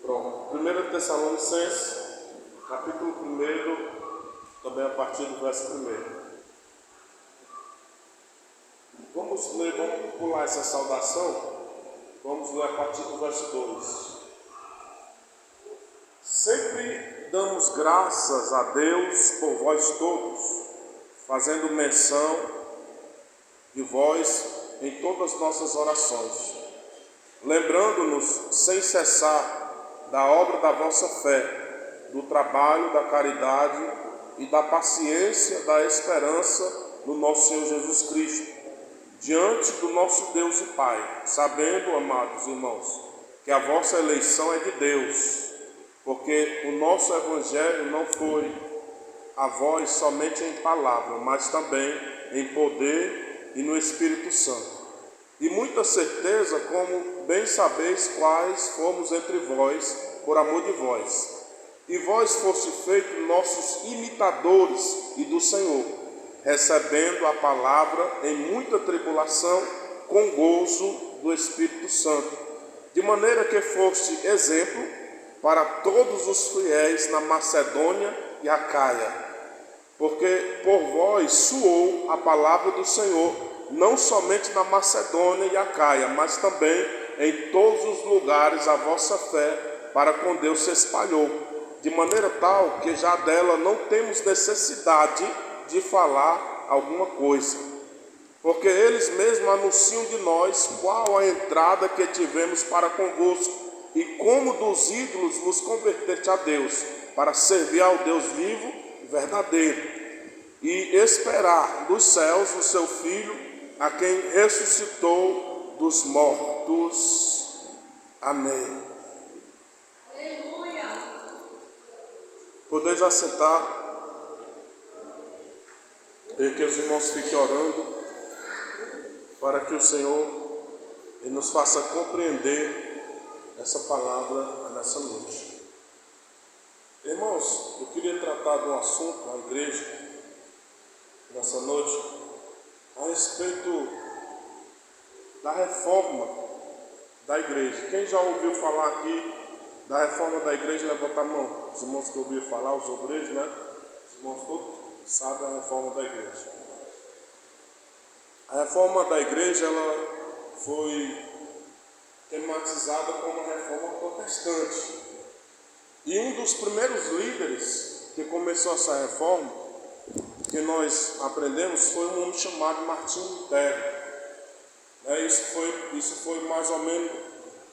Pronto. 1 Tessalonicenses, capítulo 1, também a partir do verso 1. Vamos ler, vamos pular essa saudação. Vamos ler a partir do verso 2. Sempre damos graças a Deus por vós todos, fazendo menção de vós em todas as nossas orações, lembrando-nos sem cessar da obra da vossa fé, do trabalho, da caridade e da paciência, da esperança no nosso Senhor Jesus Cristo, diante do nosso Deus e Pai, sabendo, amados irmãos, que a vossa eleição é de Deus, porque o nosso Evangelho não foi a vós somente em palavra, mas também em poder e no Espírito Santo. E muita certeza, como bem sabeis quais fomos entre vós, por amor de vós. E vós foste feitos nossos imitadores e do Senhor, recebendo a palavra em muita tribulação, com gozo do Espírito Santo, de maneira que foste exemplo para todos os fiéis na Macedônia e Acaia, porque por vós soou a palavra do Senhor, não somente na Macedônia e Acaia, mas também em todos os lugares a vossa fé para com Deus se espalhou, de maneira tal que já dela não temos necessidade de falar alguma coisa, porque eles mesmos anunciam de nós qual a entrada que tivemos para convosco, e como dos ídolos vos converteste a Deus, para servir ao Deus vivo e verdadeiro, e esperar dos céus o seu Filho, a quem ressuscitou dos mortos. Amém. Aleluia. Podeis assentar, e que os irmãos fiquem orando, para que o Senhor nos faça compreender essa palavra nessa noite. Irmãos, eu queria tratar de um assunto na igreja nessa noite a respeito da reforma da igreja. Quem já ouviu falar aqui da reforma da igreja, levanta a mão. Os irmãos que ouviram falar, os obreiros, né? Os irmãos todos sabem a reforma da igreja. A reforma da igreja, ela foi tematizada como uma reforma protestante. E um dos primeiros líderes que começou essa reforma, que nós aprendemos, foi um homem chamado Martinho Lutero. Isso foi mais ou menos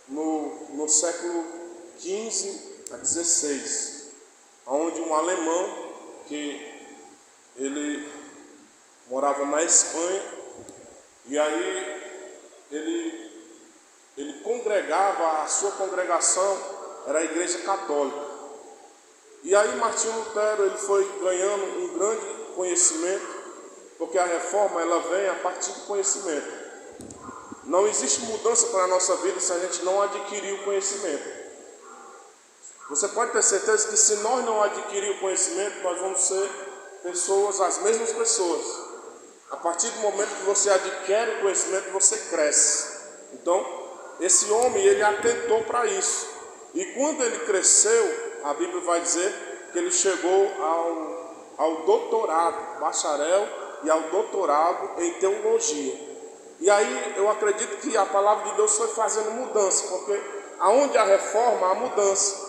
no século XV a XVI, onde um alemão, que ele morava na Espanha, e aí ele congregava, a sua congregação era a Igreja Católica. E aí Martinho Lutero, ele foi ganhando um grande conhecimento, porque a reforma, ela vem a partir do conhecimento. Não existe mudança para a nossa vida se a gente não adquirir o conhecimento. Você pode ter certeza que se nós não adquirir o conhecimento, nós vamos ser pessoas, as mesmas pessoas. A partir do momento que você adquire o conhecimento, você cresce. Então, esse homem, ele atentou para isso. E quando ele cresceu, a Bíblia vai dizer que ele chegou ao doutorado, bacharel e ao doutorado em teologia. E aí eu acredito que a palavra de Deus foi fazendo mudança, porque aonde há reforma, há mudança,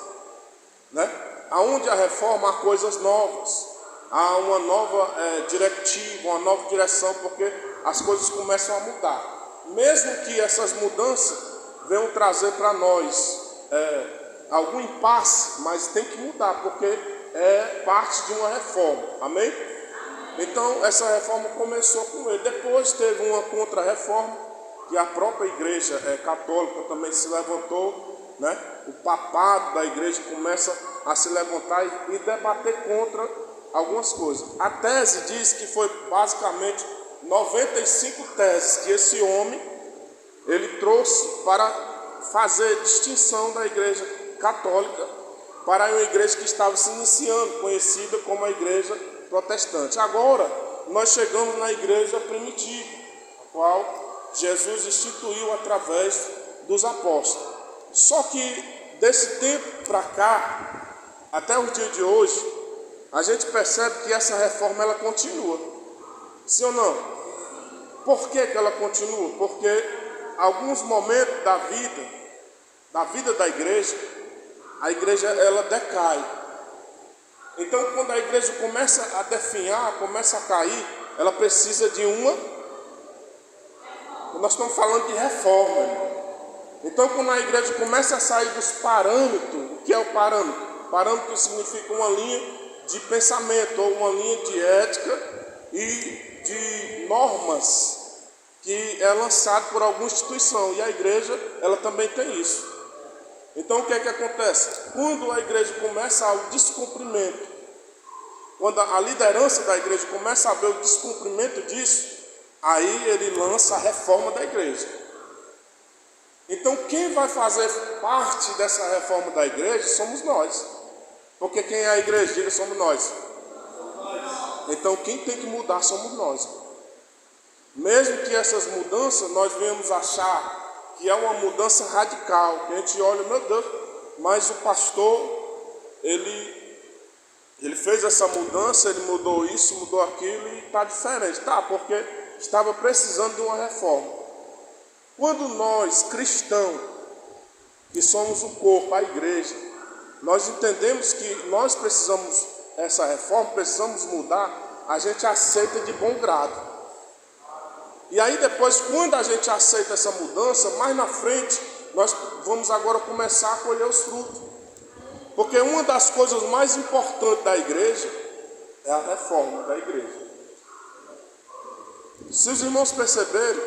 né? Aonde há reforma, há coisas novas, há uma nova diretiva, uma nova direção, porque as coisas começam a mudar. Mesmo que essas mudanças venham trazer para nós algum impasse, mas tem que mudar, porque é parte de uma reforma. Amém? Então essa reforma começou com ele. Depois teve uma contra-reforma, que a própria igreja católica também se levantou, né? O papado da igreja começa a se levantar e debater contra algumas coisas. A tese diz que foi basicamente 95 teses que esse homem ele trouxe para fazer distinção da igreja católica para uma igreja que estava se iniciando, conhecida como a igreja protestante. Agora nós chegamos na igreja primitiva, a qual Jesus instituiu através dos apóstolos. Só que desse tempo para cá, até o dia de hoje, a gente percebe que essa reforma ela continua. Sim ou não? Por que ela continua? Porque alguns momentos da vida da igreja, a igreja ela decai. Então quando a igreja começa a definhar, começa a cair, ela precisa de uma. Nós estamos falando de reforma, irmão. Então quando a igreja começa a sair dos parâmetros, o que é o parâmetro? Parâmetro significa uma linha de pensamento, ou uma linha de ética e de normas que é lançado por alguma instituição, e a igreja ela também tem isso. Então o que é que acontece? Quando a igreja começa ao descumprimento, quando a liderança da igreja começa a ver o descumprimento disso, aí ele lança a reforma da igreja. Então quem vai fazer parte dessa reforma da igreja somos nós. Porque quem é a igreja? Diga, somos nós. Então quem tem que mudar somos nós. Mesmo que essas mudanças nós venhamos achar que é uma mudança radical, que a gente olha, meu Deus, mas o pastor, ele fez essa mudança, ele mudou isso, mudou aquilo e está diferente. Tá, porque estava precisando de uma reforma. Quando nós, cristãos, que somos o corpo, a igreja, nós entendemos que nós precisamos essa reforma, precisamos mudar, a gente aceita de bom grado. E aí depois, quando a gente aceita essa mudança, mais na frente, nós vamos agora começar a colher os frutos. Porque uma das coisas mais importantes da igreja é a reforma da igreja. Se os irmãos perceberem,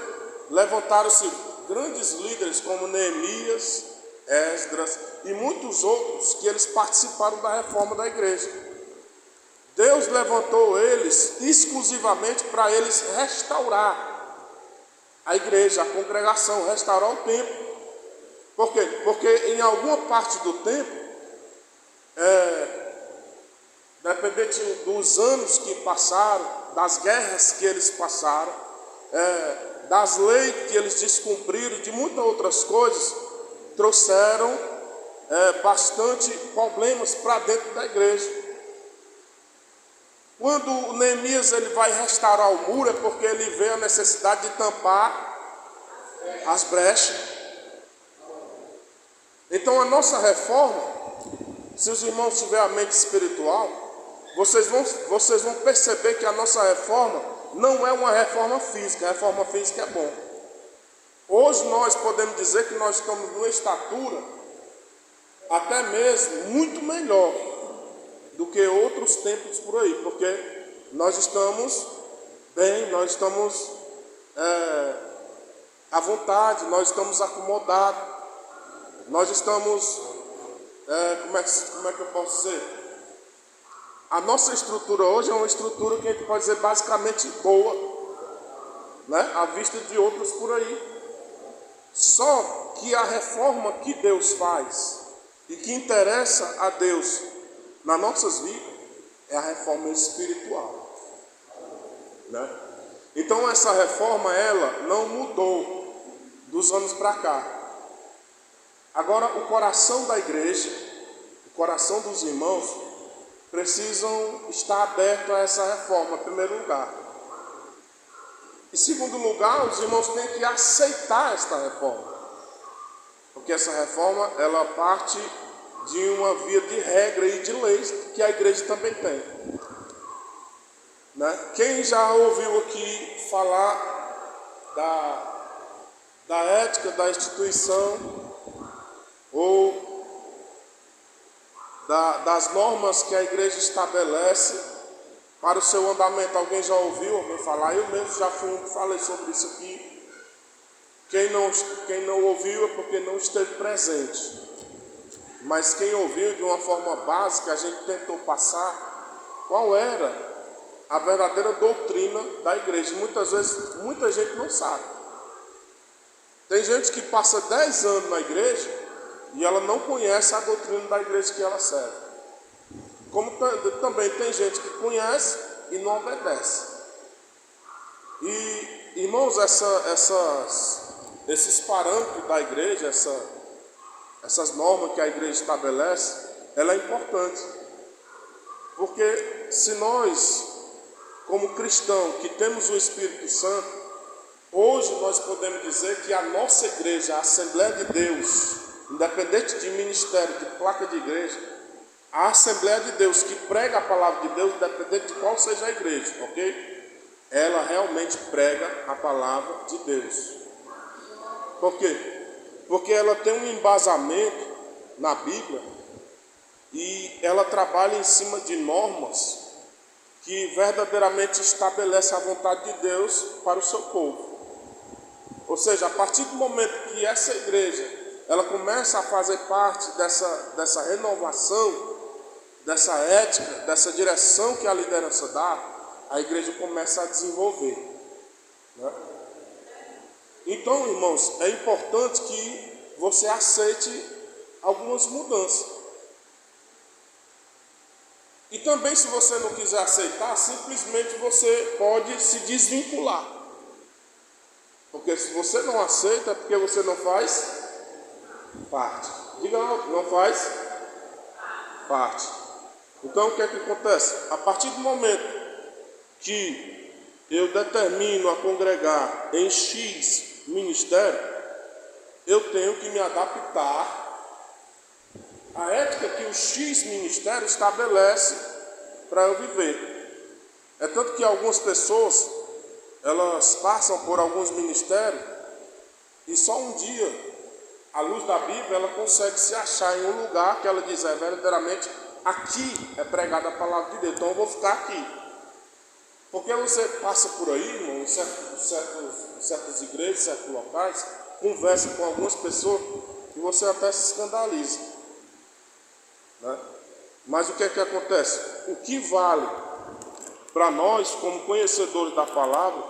levantaram-se grandes líderes como Neemias, Esdras e muitos outros que eles participaram da reforma da igreja. Deus levantou eles exclusivamente para eles restaurar a igreja, a congregação, restaurar o templo. Por quê? Porque em alguma parte do templo, dependente dos anos que passaram, das guerras que eles passaram, das leis que eles descumpriram, de muitas outras coisas, trouxeram bastante problemas para dentro da igreja. Quando o Neemias ele vai restaurar o muro, é porque ele vê a necessidade de tampar as brechas. Então a nossa reforma, se os irmãos tiverem a mente espiritual, vocês vão perceber que a nossa reforma não é uma reforma física. A reforma física é bom. Hoje nós podemos dizer que nós estamos numa estatura até mesmo muito melhor do que outros tempos por aí, porque nós estamos bem, nós estamos à vontade, nós estamos acomodados, nós estamos, como é que eu posso dizer? A nossa estrutura hoje é uma estrutura que a gente pode dizer basicamente boa, né? À vista de outros por aí. Só que a reforma que Deus faz e que interessa a Deus nas nossas vidas é a reforma espiritual, né? Então essa reforma ela não mudou dos anos para cá. Agora o coração da igreja, o coração dos irmãos precisam estar abertos a essa reforma, em primeiro lugar. Em segundo lugar, os irmãos têm que aceitar esta reforma, porque essa reforma ela parte de uma via de regra e de leis que a igreja também tem, né? Quem já ouviu aqui falar da ética da instituição ou das normas que a igreja estabelece para o seu andamento? Alguém já ouviu alguém falar? Eu mesmo já falei sobre isso aqui. Quem não ouviu é porque não esteve presente. Mas quem ouviu de uma forma básica, a gente tentou passar qual era a verdadeira doutrina da igreja. Muitas vezes, muita gente não sabe. Tem gente que passa 10 anos na igreja e ela não conhece a doutrina da igreja que ela serve. Como também tem gente que conhece e não obedece. E, irmãos, esses parâmetros da igreja, essas normas que a igreja estabelece, ela é importante. Porque se nós, como cristãos que temos o Espírito Santo, hoje nós podemos dizer que a nossa igreja, a Assembleia de Deus, independente de ministério, de placa de igreja, a Assembleia de Deus que prega a palavra de Deus, independente de qual seja a igreja, ok? Ela realmente prega a palavra de Deus. Por quê? Porque ela tem um embasamento na Bíblia e ela trabalha em cima de normas que verdadeiramente estabelecem a vontade de Deus para o seu povo. Ou seja, a partir do momento que essa igreja ela começa a fazer parte dessa renovação, dessa ética, dessa direção que a liderança dá, a igreja começa a desenvolver, né? Então, irmãos, é importante que você aceite algumas mudanças. E também, se você não quiser aceitar, simplesmente você pode se desvincular. Porque se você não aceita, é porque você não faz parte. Diga alto, não faz parte. Então, o que é que acontece? A partir do momento que eu determino a congregar em X ministério, eu tenho que me adaptar à ética que o X ministério estabelece para eu viver. É tanto que algumas pessoas, elas passam por alguns ministérios e só um dia, à luz da Bíblia, ela consegue se achar em um lugar que ela diz, verdadeiramente, aqui é pregada a palavra de Deus, então eu vou ficar aqui. Porque você passa por aí, irmão, em certas igrejas, em certos locais, conversa com algumas pessoas e você até se escandaliza, né? Mas o que é que acontece? O que vale para nós, como conhecedores da palavra,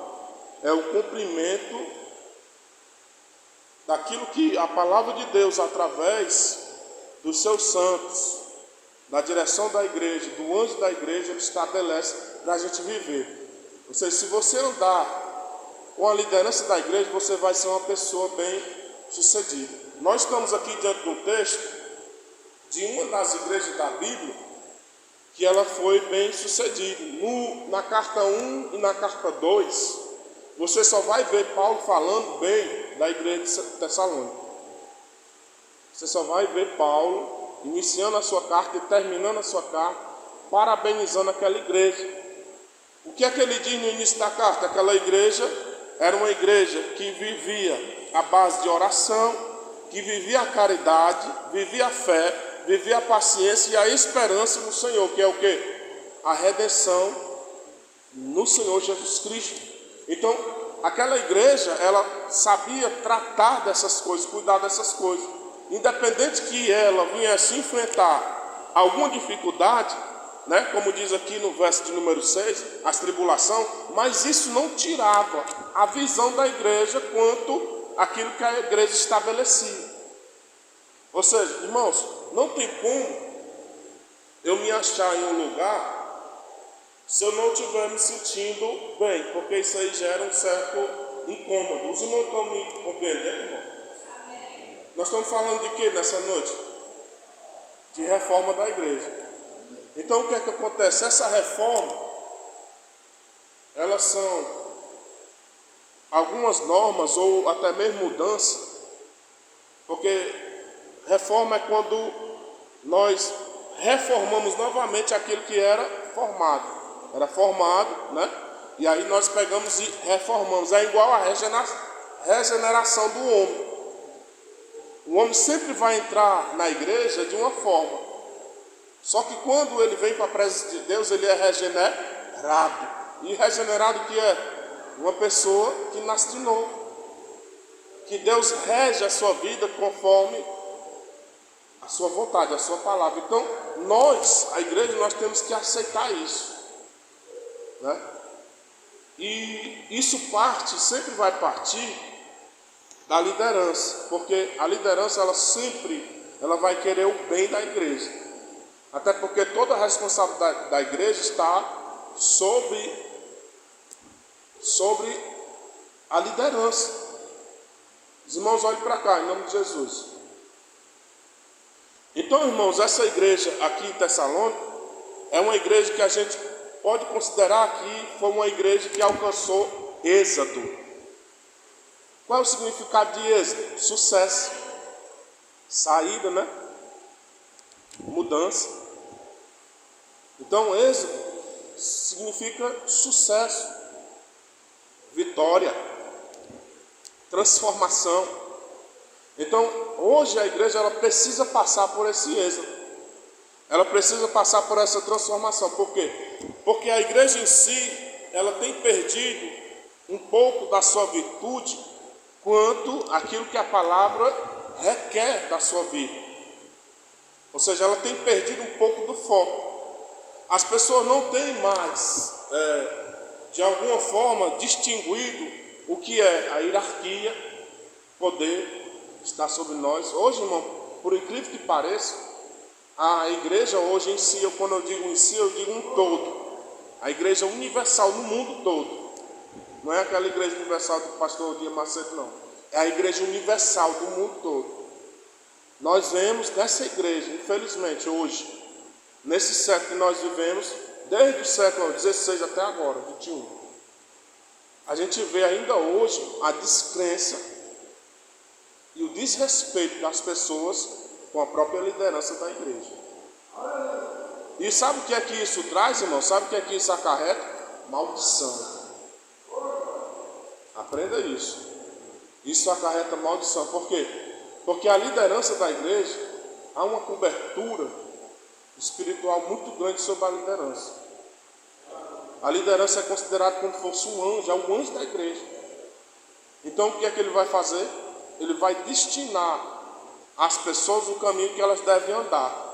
é o cumprimento daquilo que a palavra de Deus, através dos seus santos, na direção da igreja, do anjo da igreja, estabelece para a gente viver. Ou seja, se você andar com a liderança da igreja, você vai ser uma pessoa bem sucedida. Nós estamos aqui diante de um texto de uma das igrejas da Bíblia que ela foi bem sucedida. Na carta 1 e na carta 2, você só vai ver Paulo falando bem da igreja de Tessalônica. Você só vai ver Paulo iniciando a sua carta e terminando a sua carta, parabenizando aquela igreja. O que é que ele diz no início da carta? Aquela igreja era uma igreja que vivia à base de oração, que vivia a caridade, vivia a fé, vivia a paciência e a esperança no Senhor, que é o quê? A redenção no Senhor Jesus Cristo. Então, aquela igreja, ela sabia tratar dessas coisas, cuidar dessas coisas. Independente que ela viesse enfrentar alguma dificuldade, né, como diz aqui no verso de número 6, as tribulações, mas isso não tirava a visão da igreja quanto aquilo que a igreja estabelecia. Ou seja, irmãos, não tem como eu me achar em um lugar se eu não estiver me sentindo bem, porque isso aí gera um certo incômodo. Os irmãos estão me compreendendo, irmão? Nós estamos falando de quê nessa noite? De reforma da igreja. Então o que é que acontece? Essa reforma, elas são algumas normas ou até mesmo mudança, porque reforma é quando nós reformamos novamente aquilo que era formado. Era formado, né? E aí nós pegamos e reformamos. É igual a regeneração do homem. O homem sempre vai entrar na igreja de uma forma. Só que quando ele vem para a presença de Deus, ele é regenerado. E regenerado que é? Uma pessoa que nasce de novo. Que Deus rege a sua vida conforme a sua vontade, a sua palavra. Então, nós, a igreja, nós temos que aceitar isso, né? E isso sempre vai partir da liderança, porque a liderança, ela vai querer o bem da igreja. Até porque toda a responsabilidade da igreja está sobre a liderança. Os irmãos, olhem para cá, em nome de Jesus. Então, irmãos, essa igreja aqui em Tessalônica é uma igreja que a gente pode considerar que foi uma igreja que alcançou êxodo. Qual é o significado de êxodo? Sucesso, saída, né? Mudança. Então, êxodo significa sucesso, vitória, transformação. Então, hoje a igreja ela precisa passar por esse êxodo. Ela precisa passar por essa transformação. Por quê? Porque a igreja em si, ela tem perdido um pouco da sua virtude quanto aquilo que a palavra requer da sua vida. Ou seja, ela tem perdido um pouco do foco. As pessoas não têm mais, de alguma forma, distinguido o que é a hierarquia, poder está sobre nós. Hoje, irmão, por incrível que pareça, a igreja hoje em si, quando eu digo em si, eu digo um todo. A igreja universal no mundo todo. Não é aquela igreja universal do pastor Dias Macedo, não. É a igreja universal do mundo todo. Nós vemos nessa igreja, infelizmente, hoje, nesse século que nós vivemos, desde o século XVI até agora, 21, a gente vê ainda hoje a descrença e o desrespeito das pessoas com a própria liderança da igreja. E sabe o que é que isso traz, irmão? Sabe o que é que isso acarreta? Maldição. Aprenda isso. Isso acarreta maldição. Por quê? Porque a liderança da igreja, há uma cobertura espiritual muito grande sobre a liderança. A liderança é considerada como se fosse um anjo, é o anjo da igreja. Então o que é que ele vai fazer? Ele vai destinar às pessoas o caminho que elas devem andar.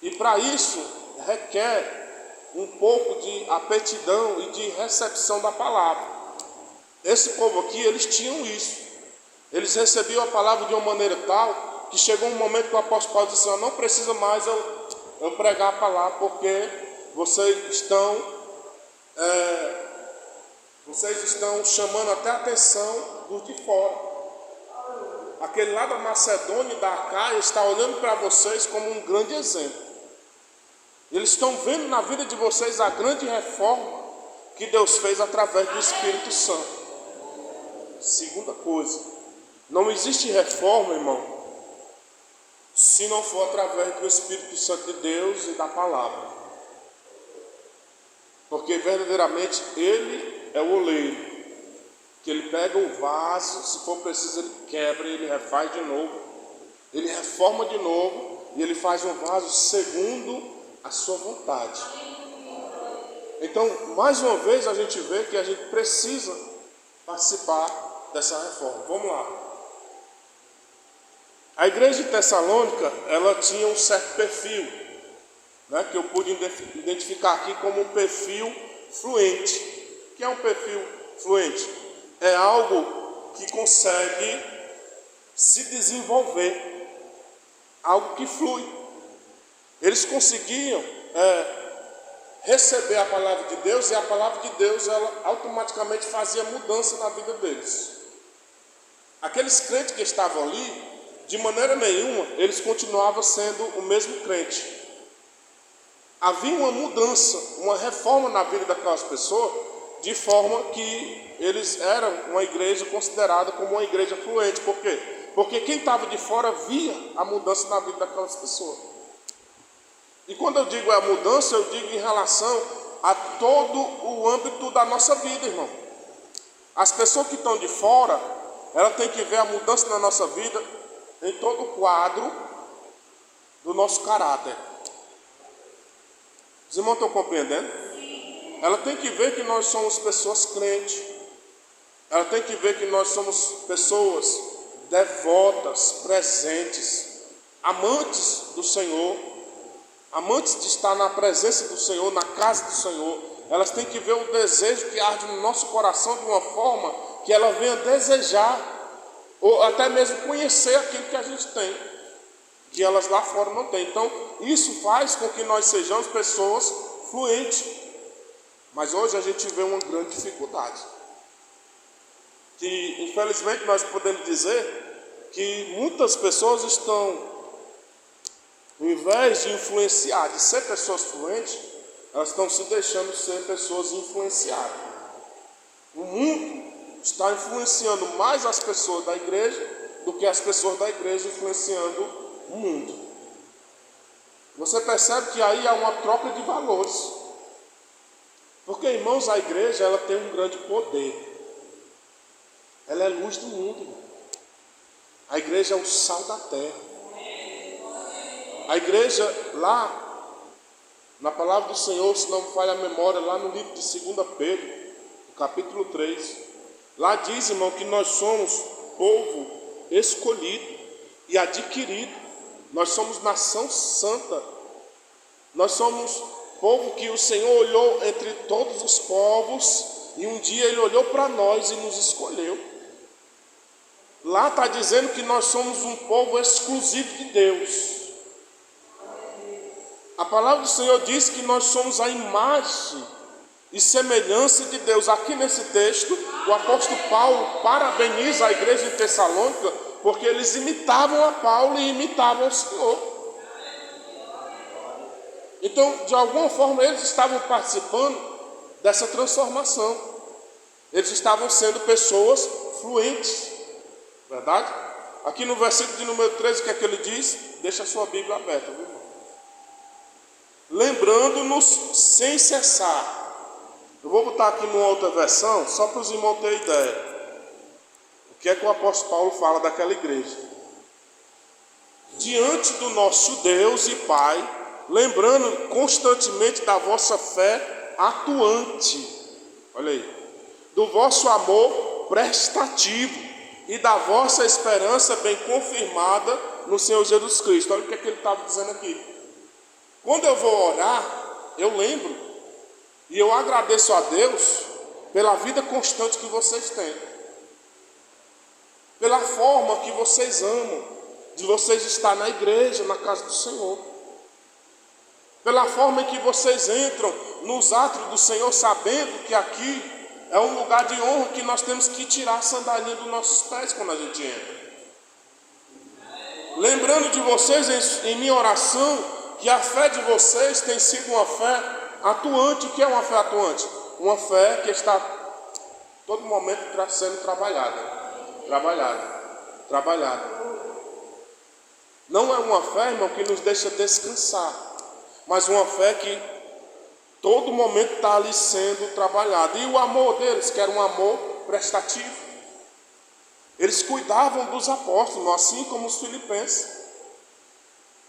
E para isso requer um pouco de aptidão e de recepção da palavra. Esse povo aqui, eles tinham isso. Eles recebiam a palavra de uma maneira tal que chegou um momento que o apóstolo Paulo disse assim: não precisa mais eu pregar a palavra, porque vocês estão chamando até a atenção dos de fora. Aquele lá da Macedônia e da Acaia está olhando para vocês como um grande exemplo. Eles estão vendo na vida de vocês a grande reforma que Deus fez através do Espírito Santo. Segunda coisa, não existe reforma, irmão, se não for através do Espírito Santo de Deus e da palavra. Porque verdadeiramente Ele é o oleiro, que Ele pega o vaso, se for preciso Ele quebra, Ele refaz de novo, Ele reforma de novo e Ele faz um vaso segundo a sua vontade. Então, mais uma vez a gente vê que a gente precisa participar dessa reforma. Vamos lá. A igreja de Tessalônica, ela tinha um certo perfil, né, que eu pude identificar aqui como um perfil fluente. O que é um perfil fluente? É algo que consegue se desenvolver, algo que flui. Eles conseguiam receber a palavra de Deus, e a palavra de Deus ela automaticamente fazia mudança na vida deles. Aqueles crentes que estavam ali, de maneira nenhuma, eles continuavam sendo o mesmo crente. Havia uma mudança, uma reforma na vida daquelas pessoas, de forma que eles eram uma igreja considerada como uma igreja fluente. Por quê? Porque quem estava de fora via a mudança na vida daquelas pessoas. E quando eu digo a mudança, eu digo em relação a todo o âmbito da nossa vida, irmão. As pessoas que estão de fora, elas têm que ver a mudança na nossa vida em todo o quadro do nosso caráter. Os irmãos estão compreendendo? Ela tem que ver que nós somos pessoas crentes. Ela tem que ver que nós somos pessoas devotas, presentes, amantes do Senhor, amantes de estar na presença do Senhor, na casa do Senhor. Elas têm que ver o desejo que arde no nosso coração de uma forma que ela venha desejar, ou até mesmo conhecer aquilo que a gente tem, que elas lá fora não têm. Então, isso faz com que nós sejamos pessoas fluentes. Mas hoje a gente vê uma grande dificuldade. Que, infelizmente, nós podemos dizer que muitas pessoas estão Ao invés de influenciar, de ser pessoas fluentes, elas estão se deixando ser pessoas influenciadas. O mundo está influenciando mais as pessoas da igreja do que as pessoas da igreja influenciando o mundo. Você percebe que aí há uma troca de valores. Porque, irmãos, a igreja ela tem um grande poder. Ela é luz do mundo, irmão. A igreja é o sal da terra. A igreja lá, na palavra do Senhor, se não me falha a memória, lá no livro de 2 Pedro, no capítulo 3, lá diz, irmão, que nós somos povo escolhido e adquirido. Nós somos nação santa. Nós somos povo que o Senhor olhou entre todos os povos e um dia Ele olhou para nós e nos escolheu. Lá está dizendo que nós somos um povo exclusivo de Deus. A palavra do Senhor diz que nós somos a imagem e semelhança de Deus. Aqui nesse texto, o apóstolo Paulo parabeniza a igreja de Tessalônica, porque eles imitavam a Paulo e imitavam o Senhor. Então, de alguma forma, eles estavam participando dessa transformação. Eles estavam sendo pessoas fluentes, verdade? Aqui no versículo de número 13, o que é que ele diz? Deixa a sua Bíblia aberta, viu, irmão? Lembrando-nos sem cessar. Eu vou botar aqui numa outra versão, só para os irmãos terem ideia. O que é que o apóstolo Paulo fala daquela igreja? Diante do nosso Deus e Pai, lembrando constantemente da vossa fé atuante, olha aí, do vosso amor prestativo e da vossa esperança bem confirmada no Senhor Jesus Cristo. Olha o que é que ele estava dizendo aqui. Quando eu vou orar, eu lembro e eu agradeço a Deus pela vida constante que vocês têm, pela forma que vocês amam, de vocês estar na igreja, na casa do Senhor, pela forma em que vocês entram nos átrios do Senhor, sabendo que aqui é um lugar de honra que nós temos que tirar a sandalinha dos nossos pés quando a gente entra. Lembrando de vocês em minha oração, que a fé de vocês tem sido uma fé atuante. O que é uma fé atuante? Uma fé que está todo momento sendo trabalhada. Não é uma fé, irmão, que nos deixa descansar, mas uma fé que todo momento está ali sendo trabalhada. E o amor deles, que era um amor prestativo. Eles cuidavam dos apóstolos, assim como os filipenses.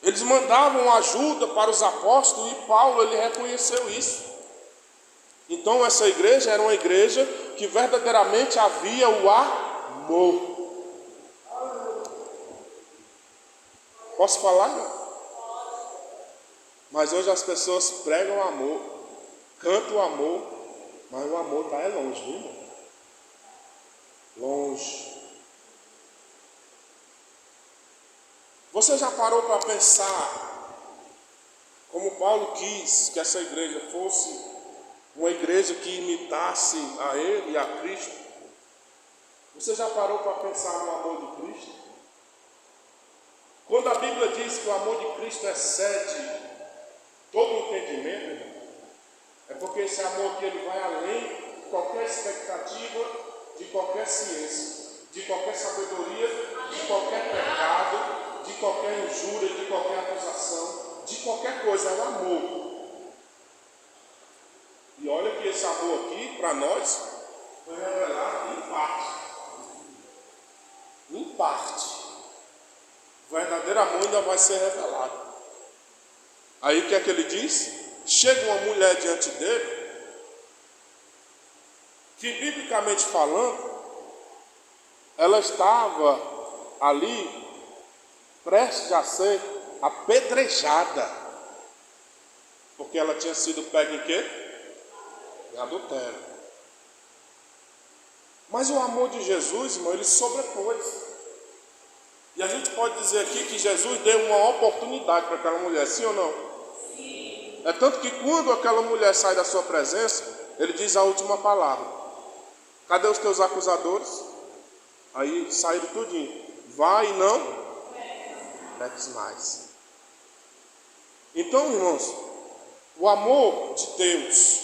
Eles mandavam ajuda para os apóstolos e Paulo, ele reconheceu isso. Então essa igreja era uma igreja que verdadeiramente havia o amor. Posso falar, irmão? Mas hoje as pessoas pregam o amor, cantam o amor, mas o amor está longe, viu, irmão? Longe. Você já parou para pensar como Paulo quis que essa igreja fosse uma igreja que imitasse a ele e a Cristo? Você já parou para pensar no amor de Cristo? Quando a Bíblia diz que o amor de Cristo excede todo entendimento, irmão, é porque esse amor aqui ele vai além de qualquer expectativa, de qualquer ciência, de qualquer sabedoria, de qualquer pecado, de qualquer injúria, de qualquer acusação, de qualquer coisa. É o amor. E olha que esse amor aqui, para nós, foi revelado em parte. Em parte. O verdadeiro amor ainda vai ser revelado. Aí o que é que ele diz? Chega uma mulher diante dele, que biblicamente falando, ela estava ali prestes a ser apedrejada, porque ela tinha sido pega em quê? Em adultério. Mas o amor de Jesus, irmão, ele sobrepôs. E a gente pode dizer aqui que Jesus deu uma oportunidade para aquela mulher, sim ou não? Sim. É tanto que quando aquela mulher sai da sua presença, ele diz a última palavra: cadê os teus acusadores? Aí saíram tudinho. Vai e não peques mais. Então, irmãos, o amor de Deus,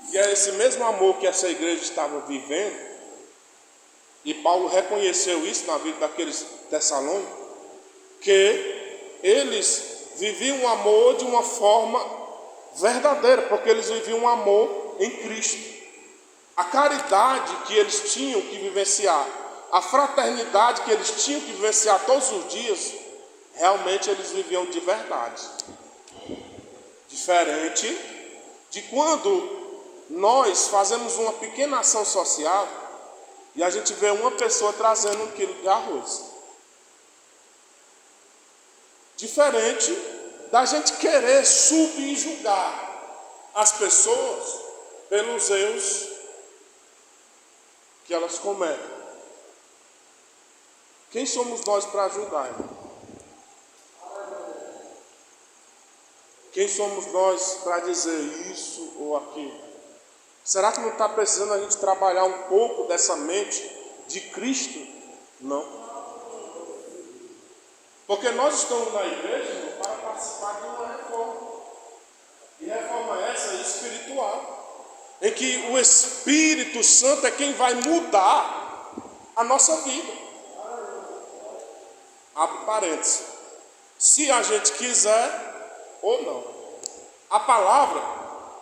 que é esse mesmo amor que essa igreja estava vivendo, e Paulo reconheceu isso na vida daqueles Tessalônicos, que eles viviam o amor de uma forma verdadeira, porque eles viviam um amor em Cristo. A caridade que eles tinham que vivenciar, a fraternidade que eles tinham que vivenciar todos os dias, realmente eles viviam de verdade. Diferente de quando nós fazemos uma pequena ação social e a gente vê uma pessoa trazendo 1 quilo de arroz. Diferente da gente querer subjugar as pessoas pelos erros que elas cometem. Quem somos nós para ajudar, irmão? Quem somos nós para dizer isso ou aquilo? Será que não está precisando a gente trabalhar um pouco dessa mente de Cristo? Não. Porque nós estamos na igreja, irmão, para participar de uma reforma. E reforma essa espiritual, em que o Espírito Santo é quem vai mudar a nossa vida. Abre parênteses. Se a gente quiser ou não. A palavra,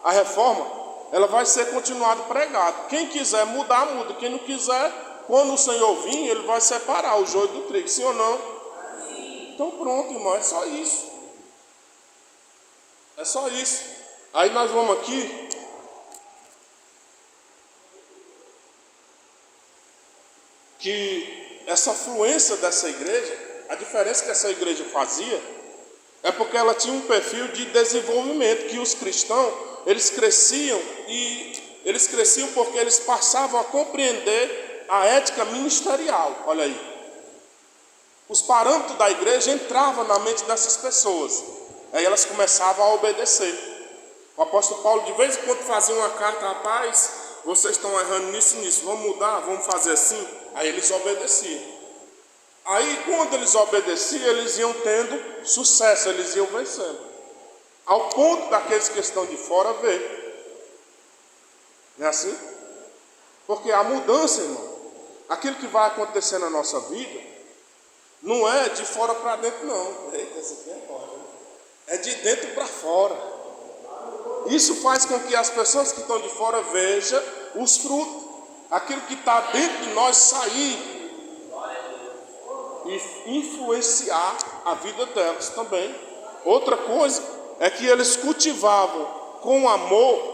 a reforma, ela vai ser continuada pregada. Quem quiser mudar, muda. Quem não quiser, quando o Senhor vir, ele vai separar o joio do trigo. Sim ou não? Então pronto, irmão, é só isso. É só isso. Aí nós vamos aqui. Que essa fluência dessa igreja, a diferença que essa igreja fazia, é porque ela tinha um perfil de desenvolvimento, que os cristãos, eles cresciam porque eles passavam a compreender a ética ministerial. Olha aí. Os parâmetros da igreja entravam na mente dessas pessoas. Aí elas começavam a obedecer. O apóstolo Paulo de vez em quando fazia uma carta: rapaz, vocês estão errando nisso, vamos mudar, vamos fazer assim. Aí eles obedeciam. Aí quando eles obedeciam, eles iam tendo sucesso, eles iam vencendo. Ao ponto daqueles que estão de fora ver. Não é assim? Porque a mudança, irmão, aquilo que vai acontecer na nossa vida, não é de fora para dentro, não. Eita, esse aqui é fora. É de dentro para fora. Isso faz com que as pessoas que estão de fora vejam os frutos. Aquilo que está dentro de nós sair e influenciar a vida delas também. Outra coisa é que eles cultivavam com amor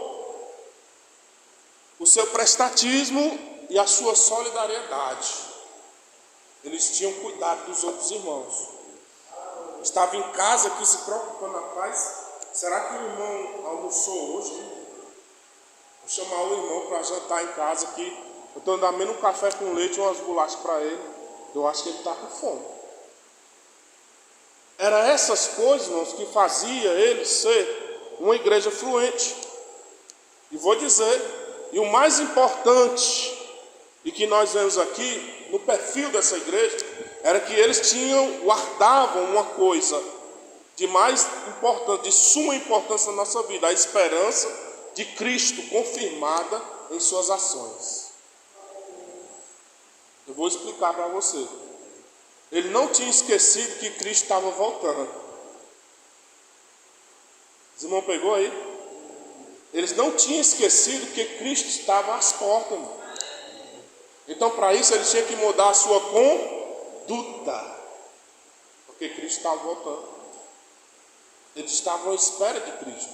o seu prestatismo e a sua solidariedade. Eles tinham cuidado dos outros irmãos. Estava em casa aqui se preocupando: rapaz, será que o irmão almoçou hoje? Vou chamar o irmão para jantar em casa aqui. Eu estou dando menos um café com leite e umas bolachas para ele. Eu acho que ele está com fome. Era essas coisas, irmãos, que fazia ele ser uma igreja fluente. E vou dizer, e o mais importante, e que nós vemos aqui no perfil dessa igreja, era que eles guardavam uma coisa de mais importante, de suma importância na nossa vida: a esperança de Cristo confirmada em suas ações. Eu vou explicar para você. Ele não tinha esquecido que Cristo estava voltando. Os irmãos pegou aí? Eles não tinham esquecido que Cristo estava às portas, irmão. Então, para isso, eles tinham que mudar a sua conduta, porque Cristo estava voltando. Eles estavam à espera de Cristo.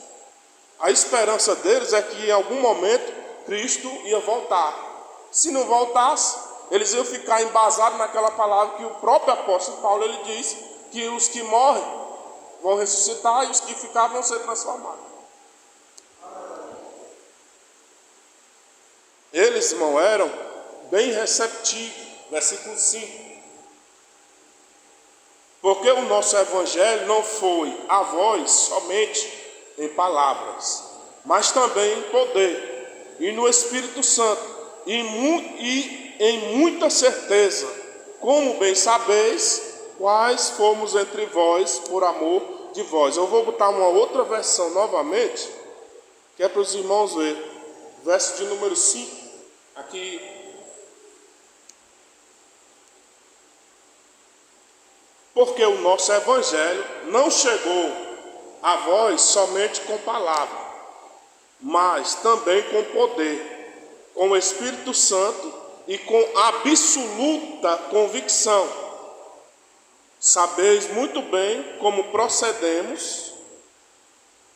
A esperança deles é que em algum momento Cristo ia voltar. Se não voltasse, eles iam ficar embasados naquela palavra que o próprio apóstolo Paulo ele diz, que os que morrem vão ressuscitar e os que ficar vão ser transformados. Eles, irmão, eram bem receptivos. Versículo 5. Porque o nosso evangelho não foi a vós somente em palavras, mas também em poder e no Espírito Santo, e em muita certeza, como bem sabeis, quais fomos entre vós por amor de vós. Eu vou botar uma outra versão novamente, que é para os irmãos verem. Verso de número 5, aqui. Porque o nosso evangelho não chegou a vós somente com palavra, mas também com poder, com o Espírito Santo e com absoluta convicção. Sabeis muito bem como procedemos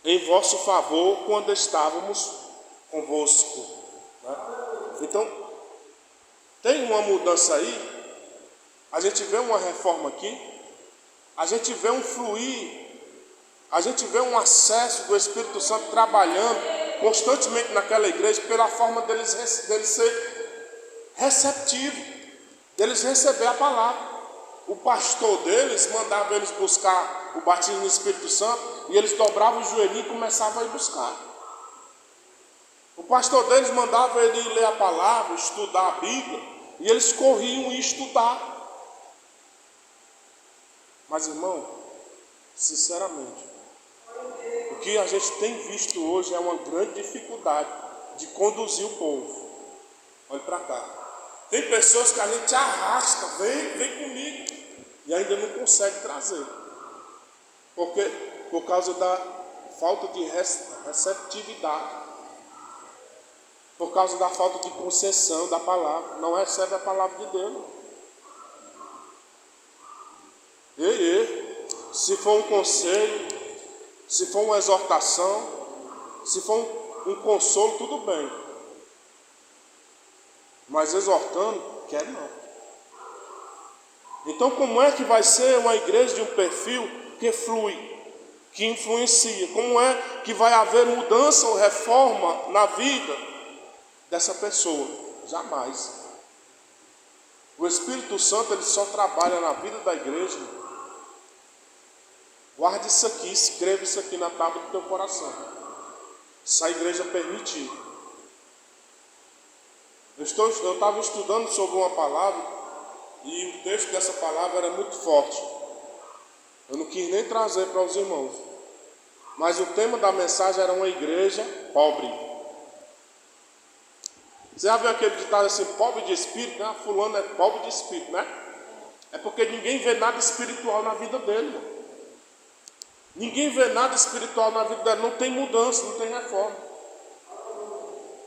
em vosso favor quando estávamos convosco. Né? Então, tem uma mudança aí, a gente vê uma reforma aqui, a gente vê um fluir, a gente vê um acesso do Espírito Santo trabalhando constantemente naquela igreja pela forma deles ser receptivos, deles receber a palavra. O pastor deles mandava eles buscar o batismo no Espírito Santo e eles dobravam o joelhinho e começavam a ir buscar. O pastor deles mandava ele ler a palavra, estudar a Bíblia, e eles corriam e estudar. Mas, irmão, sinceramente, o que a gente tem visto hoje é uma grande dificuldade de conduzir o povo. Olha para cá. Tem pessoas que a gente arrasta, vem comigo, e ainda não consegue trazer. Porque por causa da falta de receptividade. Por causa da falta de concessão da palavra. Não recebe a palavra de Deus. Se for um conselho, se for uma exortação, se for um consolo, tudo bem. Mas exortando, quer não. Então, como é que vai ser uma igreja de um perfil que flui, que influencia? Como é que vai haver mudança ou reforma na vida dessa pessoa? Jamais. O Espírito Santo, ele só trabalha na vida da igreja. Guarde isso aqui, escreva isso aqui na tábua do teu coração. Se a igreja permitir. Eu estava estudando sobre uma palavra e o texto dessa palavra era muito forte. Eu não quis nem trazer para os irmãos. Mas o tema da mensagem era uma igreja pobre. Você já viu aquele ditado assim, pobre de espírito, né? Fulano é pobre de espírito, né? É porque ninguém vê nada espiritual na vida dele, irmão. Ninguém vê nada espiritual na vida dele, não tem mudança, não tem reforma.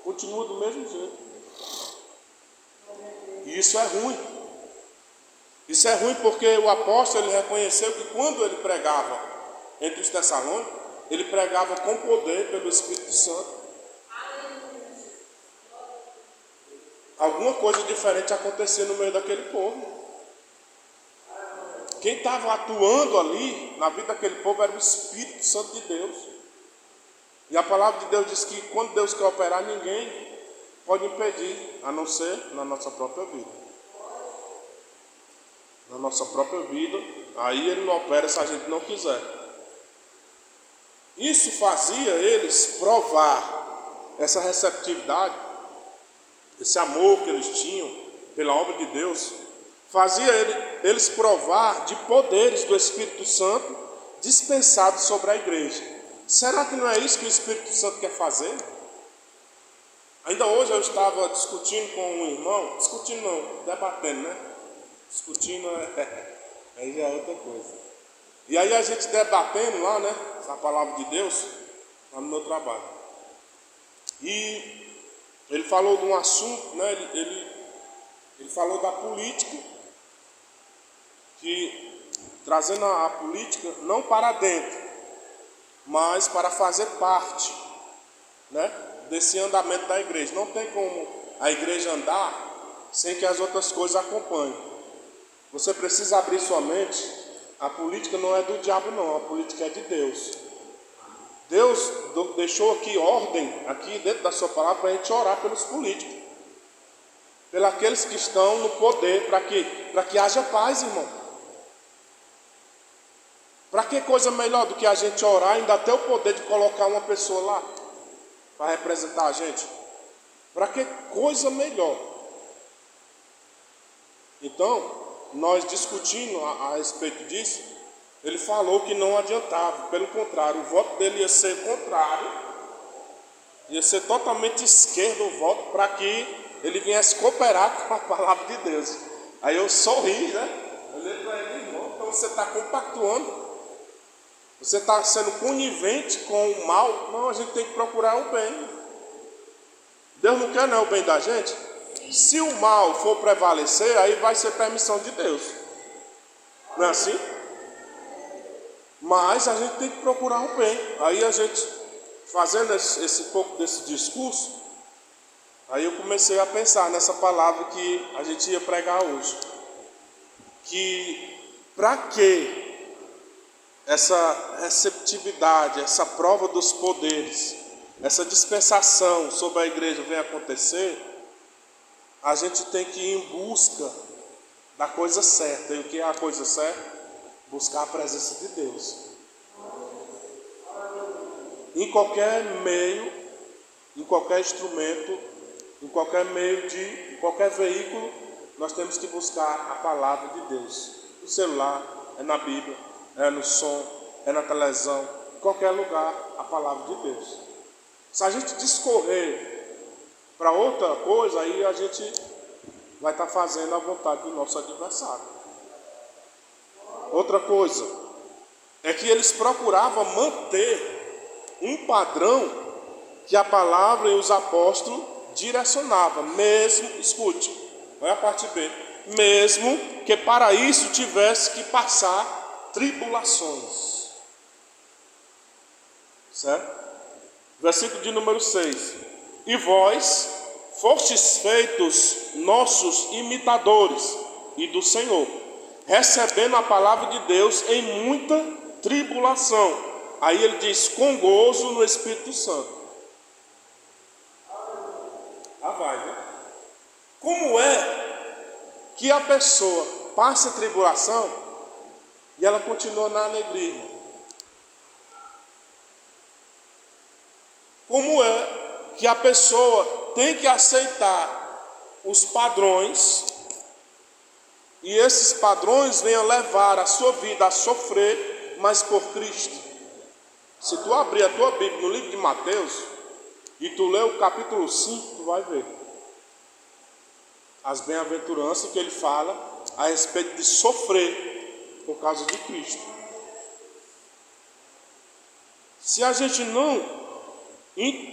Continua do mesmo jeito. E isso é ruim. Isso é ruim porque o apóstolo ele reconheceu que quando ele pregava entre os Tessalônicos, ele pregava com poder pelo Espírito Santo. Alguma coisa diferente acontecia no meio daquele povo. Quem estava atuando ali na vida daquele povo era o Espírito Santo de Deus. E a palavra de Deus diz que quando Deus quer operar, ninguém pode impedir, a não ser na nossa própria vida. Na nossa própria vida, aí ele não opera se a gente não quiser. Isso fazia eles provar essa receptividade, esse amor que eles tinham pela obra de Deus. Fazia eles provar de poderes do Espírito Santo dispensados sobre a igreja. Será que não é isso que o Espírito Santo quer fazer? Ainda hoje eu estava discutindo com um irmão, debatendo, né? Discutindo aí já é outra coisa. E aí a gente debatendo lá, né? A palavra de Deus, lá no meu trabalho. E ele falou de um assunto, né? Ele falou da política. Que trazendo a política não para dentro, mas para fazer parte, né, desse andamento da igreja. Não tem como a igreja andar sem que as outras coisas acompanhem. Você precisa abrir sua mente. A política não é do diabo não, a política é de Deus. Deus deixou aqui ordem, aqui dentro da sua palavra, para a gente orar pelos políticos, pelos aqueles que estão no poder, para que haja paz, irmão. Para que coisa melhor do que a gente orar e ainda ter o poder de colocar uma pessoa lá para representar a gente? Para que coisa melhor? Então, nós discutindo a respeito disso, Ele falou que não adiantava, pelo contrário, o voto dele ia ser contrário, ia ser totalmente esquerdo o voto para que ele viesse cooperar com a palavra de Deus. Aí eu sorri, né? Olhei para ele, irmão, então você está compactuando, você está sendo conivente com o mal. Não, a gente tem que procurar o bem. Deus não quer o bem da gente. Se o mal for prevalecer, aí vai ser permissão de Deus. Não é assim? Mas a gente tem que procurar o bem. Aí a gente, fazendo esse pouco desse discurso, aí eu comecei a pensar nessa palavra que a gente ia pregar hoje. Que para que essa receptividade, essa prova dos poderes, essa dispensação sobre a igreja venha acontecer, a gente tem que ir em busca da coisa certa. E o que é a coisa certa? Buscar a presença de Deus. Em qualquer meio, em qualquer instrumento, em qualquer em qualquer veículo, nós temos que buscar a palavra de Deus. No celular, é na Bíblia, é no som, é na televisão, em qualquer lugar, a palavra de Deus. Se a gente discorrer para outra coisa, aí a gente vai estar fazendo a vontade do nosso adversário. Outra coisa é que eles procuravam manter um padrão que a palavra e os apóstolos direcionavam, mesmo, escute, olha a parte B, mesmo que para isso tivesse que passar tribulações. Certo? Versículo de número 6. E vós fostes feitos nossos imitadores e do Senhor, recebendo a palavra de Deus em muita tribulação. Aí ele diz, com gozo no Espírito Santo. Vai, né? Como é que a pessoa passa a tribulação e ela continua na alegria? Como é que a pessoa tem que aceitar os padrões e esses padrões venham levar a sua vida a sofrer, mas por Cristo? Se tu abrir a tua Bíblia no livro de Mateus e tu ler o capítulo 5, tu vai ver as bem-aventuranças que ele fala a respeito de sofrer por causa de Cristo. Se a gente não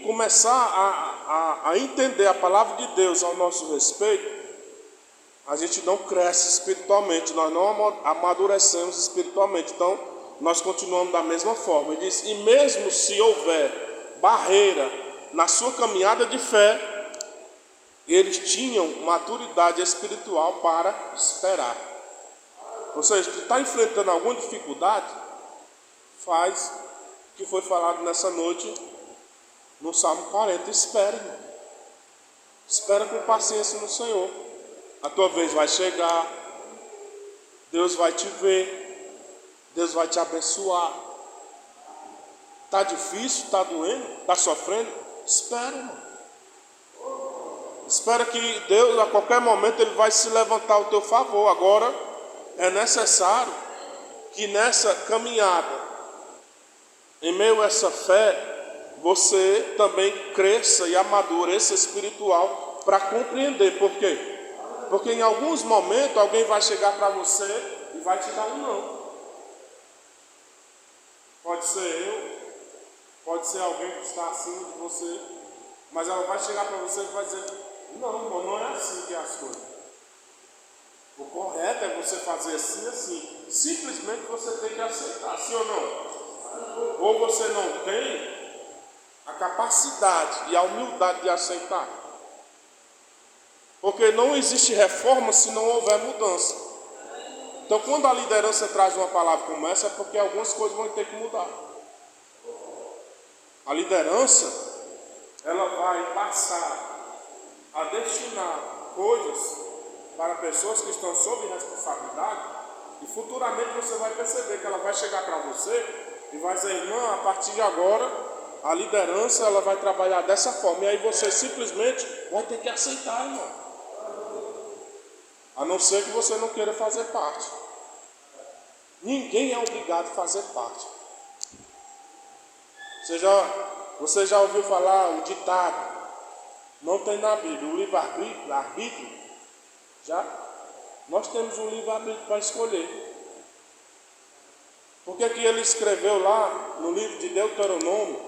começar a entender a palavra de Deus ao nosso respeito, a gente não cresce espiritualmente, nós não amadurecemos espiritualmente, então nós continuamos da mesma forma. Ele diz, e mesmo se houver barreira na sua caminhada de fé, eles tinham maturidade espiritual para esperar. Ou seja, tu está enfrentando alguma dificuldade, faz o que foi falado nessa noite no Salmo 40, espera, irmão. Espera com paciência no Senhor. A tua vez vai chegar, Deus vai te ver, Deus vai te abençoar. Está difícil, está doendo, está sofrendo? Espera, irmão. Espera que Deus, a qualquer momento, Ele vai se levantar ao teu favor. Agora, é necessário que nessa caminhada, em meio a essa fé, você também cresça e amadureça espiritual para compreender. Por quê? Porque em alguns momentos alguém vai chegar para você e vai te dar um não. Pode ser eu, pode ser alguém que está acima de você, mas ela vai chegar para você e vai dizer, não, irmão, não é assim que é as coisas. O correto é você fazer assim, assim. Simplesmente você tem que aceitar, sim ou não? Ou você não tem a capacidade e a humildade de aceitar. Porque não existe reforma se não houver mudança. Então, quando a liderança traz uma palavra como essa, é porque algumas coisas vão ter que mudar. A liderança, ela vai passar a destinar coisas para pessoas que estão sob responsabilidade, e futuramente você vai perceber que ela vai chegar para você e vai dizer, irmã, a partir de agora, a liderança ela vai trabalhar dessa forma, e aí você simplesmente vai ter que aceitar, irmão. A não ser que você não queira fazer parte. Ninguém é obrigado a fazer parte. Você já ouviu falar o ditado? Não tem na Bíblia o livre-arbítrio? Já? Nós temos um livre-arbítrio para escolher. Por que ele escreveu lá no livro de Deuteronômio,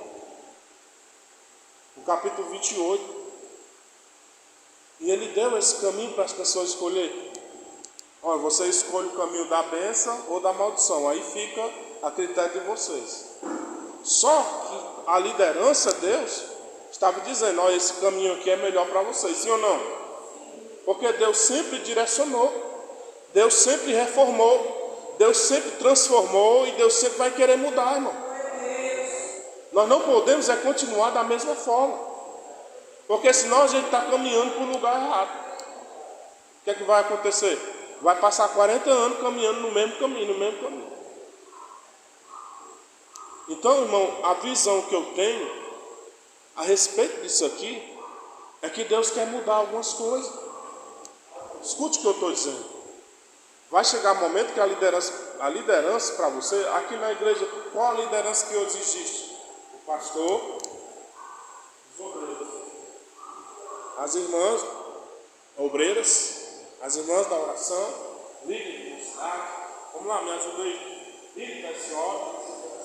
no capítulo 28, e ele deu esse caminho para as pessoas escolher? Olha, você escolhe o caminho da bênção ou da maldição, aí fica a critério de vocês. Só que a liderança, Deus, estava dizendo, olha, esse caminho aqui é melhor para vocês, sim ou não? Porque Deus sempre direcionou, Deus sempre reformou, Deus sempre transformou e Deus sempre vai querer mudar, irmão. Nós não podemos continuar da mesma forma, porque senão a gente está caminhando para o lugar errado. O que é que vai acontecer? Vai passar 40 anos caminhando no mesmo caminho, Então, irmão, a visão que eu tenho a respeito disso aqui é que Deus quer mudar algumas coisas. Escute o que eu estou dizendo. Vai chegar um momento que a liderança para você, aqui na igreja, qual a liderança que hoje existe? O pastor, os obreiros, as irmãs obreiras, as irmãs da oração, líderes do estado. Vamos lá, me ajuda aí. Líder da senhora,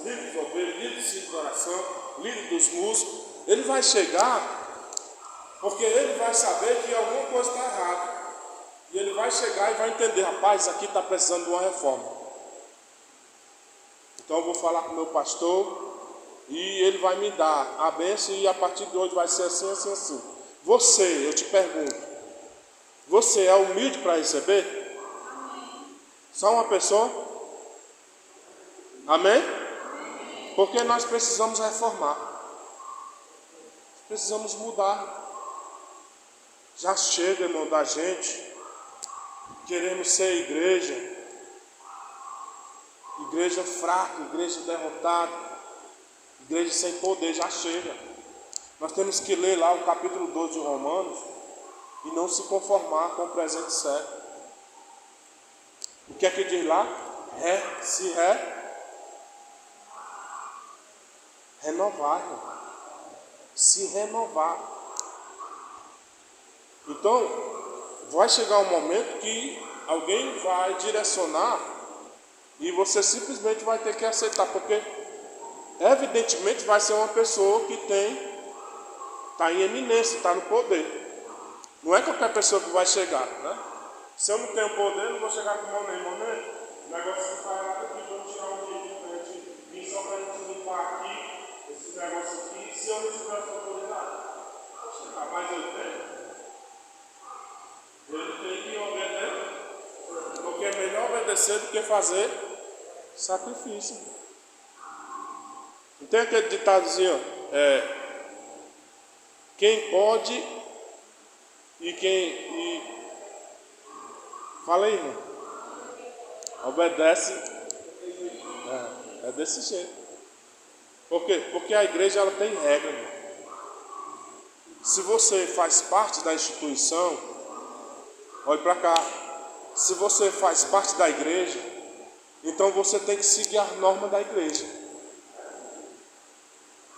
líder dos obreiros, líder do ciclo de oração, líder dos músicos. Ele vai chegar, porque ele vai saber que alguma coisa está errada. E ele vai chegar e vai entender, rapaz, isso aqui está precisando de uma reforma. Então eu vou falar com o meu pastor e ele vai me dar a bênção e a partir de hoje vai ser assim, assim, assim. Você, eu te pergunto, você é humilde para receber? Só uma pessoa? Amém? Porque nós precisamos reformar. Precisamos mudar. Já chega, irmão, da gente queremos ser igreja fraca, igreja derrotada, igreja sem poder. Já chega. Nós temos que ler lá o capítulo 12 de Romanos e não se conformar com o presente século. O que é que diz lá? Renovar, irmão. Se renovar. Então, vai chegar um momento que alguém vai direcionar e você simplesmente vai ter que aceitar, porque evidentemente vai ser uma pessoa que está em eminência, está no poder. Não é qualquer pessoa que vai chegar, né? Se eu não tenho poder, eu não vou chegar com o Monet. O negócio que está errado aqui, vamos tirar um dia para a gente vir só para a gente limpar aqui, esse negócio aqui, se eu não tiver autoridade. Mas eu tenho. Ele tem que obedecer, porque é melhor obedecer do que fazer sacrifício. Não tem aquele ditadozinho, quem pode fala aí, irmão. Obedece. É desse jeito. Por quê? Porque a igreja ela tem regra, irmão. Se você faz parte da instituição, olhe para cá. Se você faz parte da igreja, então você tem que seguir as normas da igreja.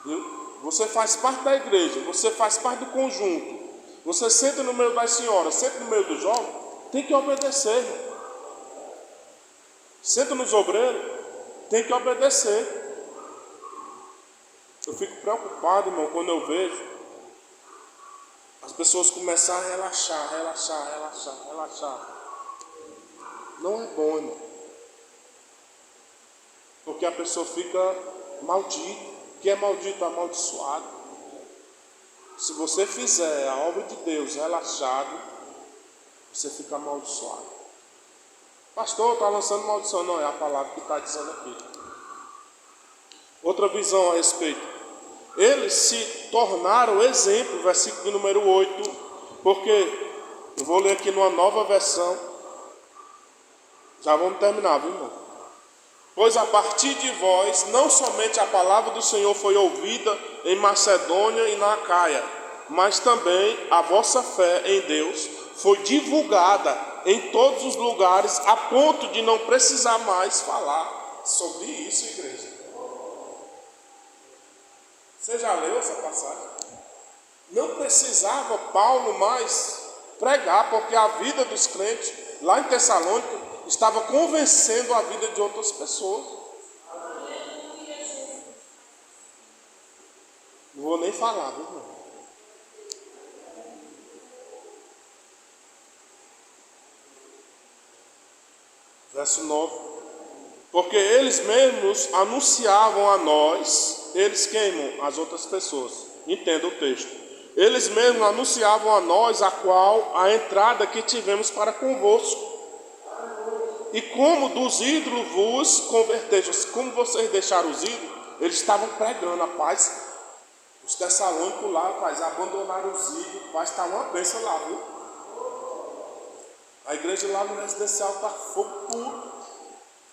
Viu? Você faz parte da igreja, você faz parte do conjunto. Você senta no meio das senhoras, senta no meio dos jovens, tem que obedecer, irmão. Senta nos obreiros, tem que obedecer. Eu fico preocupado, irmão, quando eu vejo as pessoas começarem a relaxar. Não é bom, irmão. Porque a pessoa fica maldita. O que é maldito? Amaldiçoado. Se você fizer a obra de Deus relaxado, você fica amaldiçoado. Pastor, está lançando maldição. Não, é a palavra que está dizendo aqui. Outra visão a respeito. Eles se tornaram exemplo, versículo de número 8, porque, eu vou ler aqui numa nova versão, já vamos terminar, viu, irmão? Pois a partir de vós, não somente a palavra do Senhor foi ouvida em Macedônia e na Acaia, mas também a vossa fé em Deus foi divulgada em todos os lugares, a ponto de não precisar mais falar sobre isso, igreja. Você já leu essa passagem? Não precisava Paulo mais pregar, porque a vida dos crentes lá em Tessalônica estava convencendo a vida de outras pessoas. Não vou nem falar, viu, irmão? Verso 9. Porque eles mesmos anunciavam a nós, eles queimam as outras pessoas. Entenda o texto. Eles mesmos anunciavam a nós a entrada que tivemos para convosco. E como dos ídolos vos convertejos, como vocês deixaram os ídolos, eles estavam pregando a paz. Os tessalônicos lá, rapaz, abandonaram os ídolos, paz, está uma bênção lá, viu? A igreja lá no residencial está fogo puro.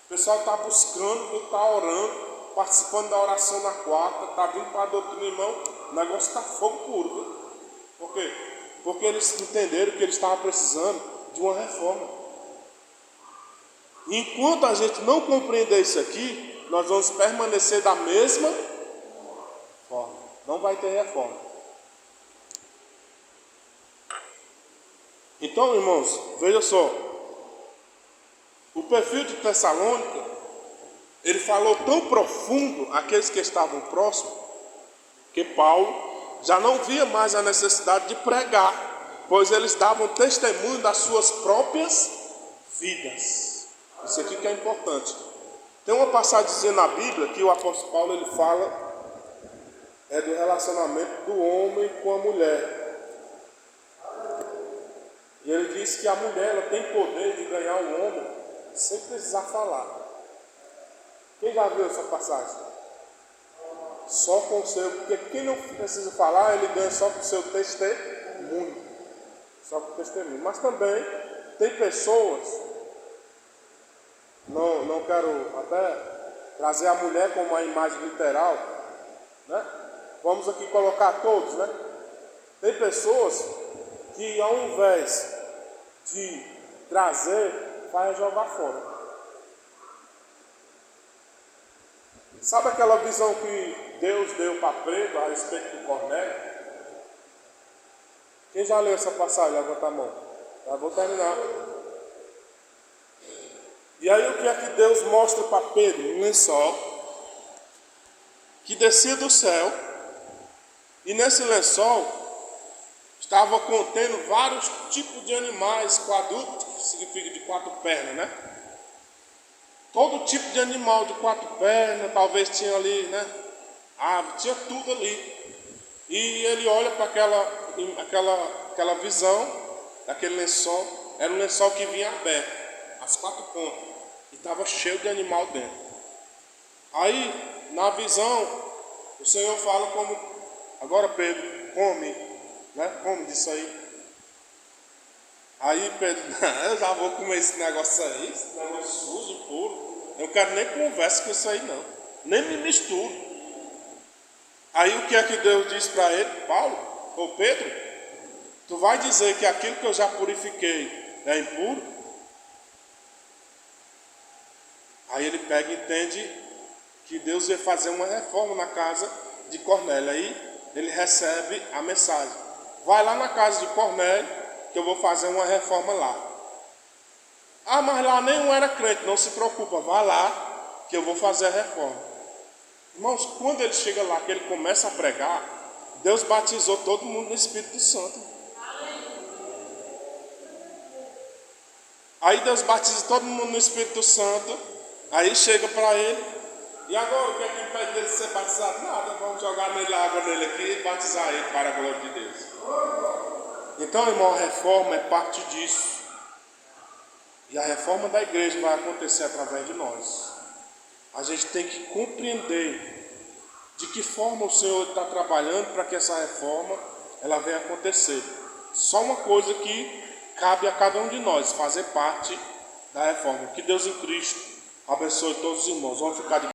O pessoal está buscando, está orando, participando da oração na quarta, está vindo para a doutrina, irmão. O negócio está fogo puro, viu? Por quê? Porque eles entenderam que eles estavam precisando de uma reforma. E enquanto a gente não compreender isso aqui, nós vamos permanecer da mesma forma. Não vai ter reforma. Então, irmãos, veja só. O perfil de Tessalônica, ele falou tão profundo àqueles que estavam próximos, que Paulo já não via mais a necessidade de pregar, pois eles davam testemunho das suas próprias vidas. Isso aqui que é importante. Tem uma passagem na Bíblia que o apóstolo Paulo ele fala do relacionamento do homem com a mulher. E ele diz que a mulher ela tem poder de ganhar o homem sem precisar falar. Quem já viu essa passagem? Só com o seu, porque quem não precisa falar, ele ganha só com o seu testemunho. Só com o testemunho. Mas também tem pessoas, não quero até trazer a mulher como uma imagem literal, né? Vamos aqui colocar todos, né? Tem pessoas que ao invés de trazer, vai jogar fora. Sabe aquela visão que Deus deu para Pedro a respeito do Cornélio? Quem já leu essa passagem? Levanta a mão. Já vou terminar. E aí o que é que Deus mostra para Pedro? Um lençol que descia do céu. E nesse lençol estava contendo vários tipos de animais, quadrúpedes, que significa de 4 pernas, né? Todo tipo de animal de 4 pernas, talvez tinha ali, né? Ave, tinha tudo ali. E ele olha para aquela visão daquele lençol. Era um lençol que vinha aberto, as 4 pontas, e estava cheio de animal dentro. Aí, na visão, o Senhor fala como: agora Pedro, come, né? Come disso aí. Aí Pedro: eu já vou comer esse negócio aí, esse negócio sujo, puro. Eu não quero nem conversa com isso aí não, nem me misturo. Aí o que é que Deus diz para ele? Paulo, ou Pedro, tu vai dizer que aquilo que eu já purifiquei é impuro? Aí ele pega e entende que Deus ia fazer uma reforma na casa de Cornélio. Aí ele recebe a mensagem: vai lá na casa de Cornélio, que eu vou fazer uma reforma lá. Ah, mas lá nenhum era crente. Não se preocupa, vá lá, que eu vou fazer a reforma. Irmãos, quando ele chega lá, que ele começa a pregar, Deus batizou todo mundo no Espírito Santo. Aí Deus batiza todo mundo no Espírito Santo. Aí chega para ele: e agora, o que é que impede dele ser batizado? Nada, vamos jogar água nele aqui e batizar ele para a glória de Deus. Então, irmão, a reforma é parte disso. E a reforma da igreja vai acontecer através de nós. A gente tem que compreender de que forma o Senhor está trabalhando para que essa reforma ela venha acontecer. Só uma coisa que cabe a cada um de nós: fazer parte da reforma. Que Deus em Cristo abençoe todos os irmãos. Vamos ficar de